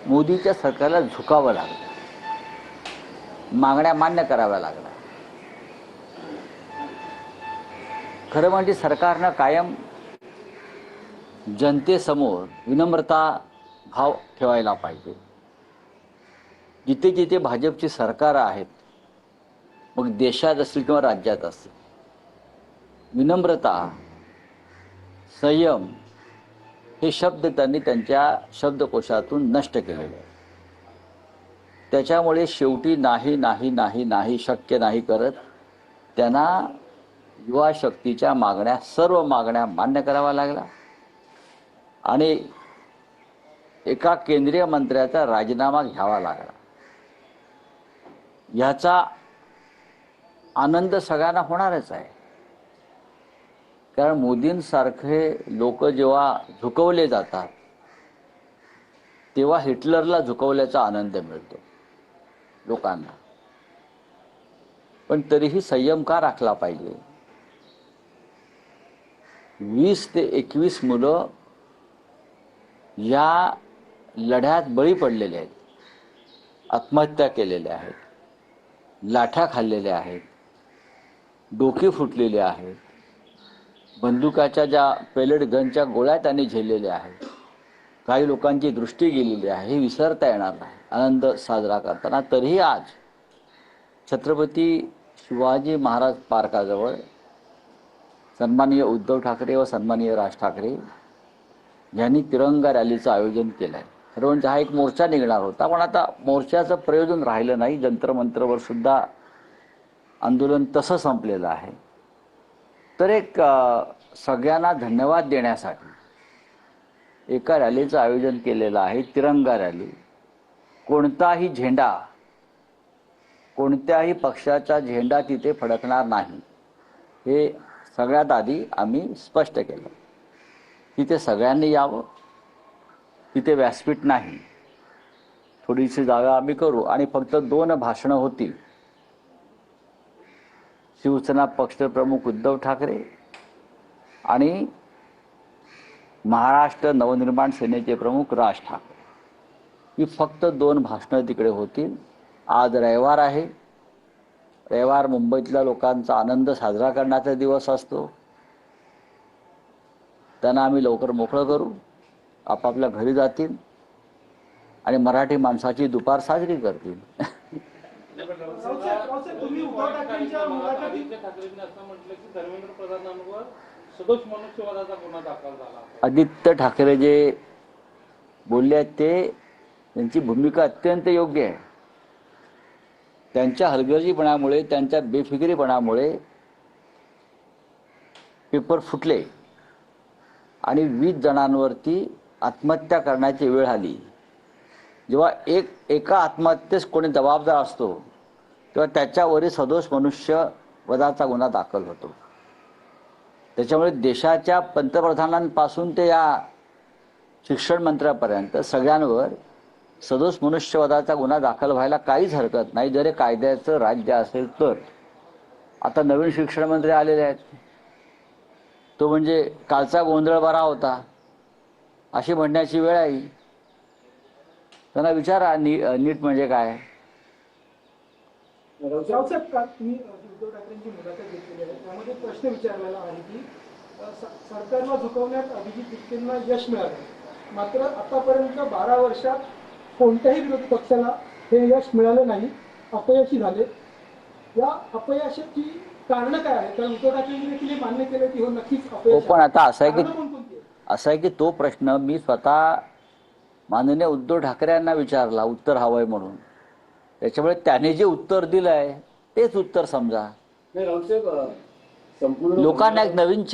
मोदीच्या सरकारला झुकावं लागलं, मागण्या मान्य कराव्या लागल्या. खरं म्हणजे सरकारनं कायम जनतेसमोर विनम्रता भाव ठेवायला पाहिजे. जिथे जिथे भाजपची सरकार आहेत, मग देशात असतील किंवा राज्यात असतील, विनम्रता, संयम हे शब्द त्यांनी त्यांच्या शब्दकोशातून नष्ट केलेले आहेत. त्याच्यामुळे शेवटी नाही नाही नाही नाही शक्य नाही करत त्यांना युवा शक्तीच्या मागण्या, सर्व मागण्या मान्य कराव्या लागल्या आणि एका केंद्रीय मंत्र्याचा राजीनामा घ्यावा लागला. ह्याचा आनंद सगळ्यांना होणारच आहे, कारण मोदींसारखे लोक जेव्हा झुकवले जातात तेव्हा हिटलरला झुकवल्याचा आनंद मिळतो लोकांना. पण तरीही संयम का राखला पाहिजे? 20 ते 21 मुलं या लढ्यात बळी पडलेले आहेत, आत्महत्या केलेल्या आहेत, लाठ्या खाल्लेल्या आहेत, डोकी फुटलेली आहेत, बंदुकाच्या ज्या पेलेट गनच्या गोळ्या त्यांनी झेललेल्या आहेत, काही लोकांची दृष्टी गेलेली आहे. हे विसरता येणार नाही आनंद साजरा करताना. तरीही आज छत्रपती शिवाजी महाराज पार्काजवळ सन्माननीय उद्धव ठाकरे व सन्माननीय राज ठाकरे यांनी तिरंगा रॅलीचं आयोजन केलं आहे. खरं म्हणजे हा एक मोर्चा निघणार होता, पण आता मोर्चाचं प्रयोजन राहिलं नाही. जंतर-मंतरवर सुद्धा आंदोलन तसं संपलेलं आहे. तर एक सगळ्यांना धन्यवाद देण्यासाठी एका रॅलीचं आयोजन केलेलं आहे, तिरंगा रॅली. कोणताही झेंडा, कोणत्याही पक्षाचा झेंडा तिथे फडकणार नाही, हे सगळ्यात आधी आम्ही स्पष्ट केलं. तिथे सगळ्यांनी यावं, तिथे व्यासपीठ नाही, थोडीशी जागा आम्ही करू आणि फक्त 2 भाषणं होतील. शिवसेना पक्षप्रमुख उद्धव ठाकरे आणि महाराष्ट्र नवनिर्माण सेनेचे प्रमुख राज ठाकरे, ही फक्त 2 भाषणं तिकडे होतील. आज रविवार आहे, रविवार मुंबईतल्या लोकांचा आनंद साजरा करण्याचा दिवस असतो. त्यांना आम्ही लवकर मोकळं करू, आपापल्या घरी जातील आणि मराठी माणसाची दुपार साजरी करतील. आदित्य ठाकरे जे बोलले आहेत ते त्यांची भूमिका अत्यंत योग्य आहे. त्यांच्या हलगर्जीपणामुळे, त्यांच्या बेफिकिरीपणामुळे पेपर फुटले आणि 20 जणांवरती आत्महत्या करण्याची वेळ आली. जेव्हा एका आत्महत्येस कोणी जबाबदार असतो तेव्हा त्याच्यावरील सदोष मनुष्य वधाचा गुन्हा दाखल होतो. त्याच्यामुळे देशाच्या पंतप्रधानांपासून ते या शिक्षण मंत्र्यापर्यंत सगळ्यांवर सदोष मनुष्यवधाचा गुन्हा दाखल व्हायला काहीच हरकत नाही, जर कायद्याचं राज्य असेल तर. आता नवीन शिक्षण मंत्री आलेले आहेत, तो म्हणजे कालचा गोंधळ बरा होता अशी म्हणण्याची वेळ आहे. त्यांना विचारा नीट म्हणजे काय. रावसाहेब, का तुम्ही उद्धव ठाकरेंची मुलाखत घेतलेली आहे, त्यामध्ये प्रश्न विचारलेला आहे की सरकारला झुकवण्यात अभिजित गुप्तेंना यश मिळालं, मात्र आतापर्यंत 12 वर्षात कोणत्याही विरोधी पक्षाला हे यश मिळालं नाही, अपयशी झाले. या अपयशाची कारण काय आहे? कारण उद्धव ठाकरेंनी देखील मान्य केलं की हो नक्कीच अपयश. पण आता असं आहे की तो प्रश्न मी स्वतः माननीय उद्धव ठाकरे यांना विचारला, उत्तर हवंय म्हणून. त्याच्यामुळे त्याने जे उत्तर दिलंय तेच उत्तर समजा. लोकांना एक नवीन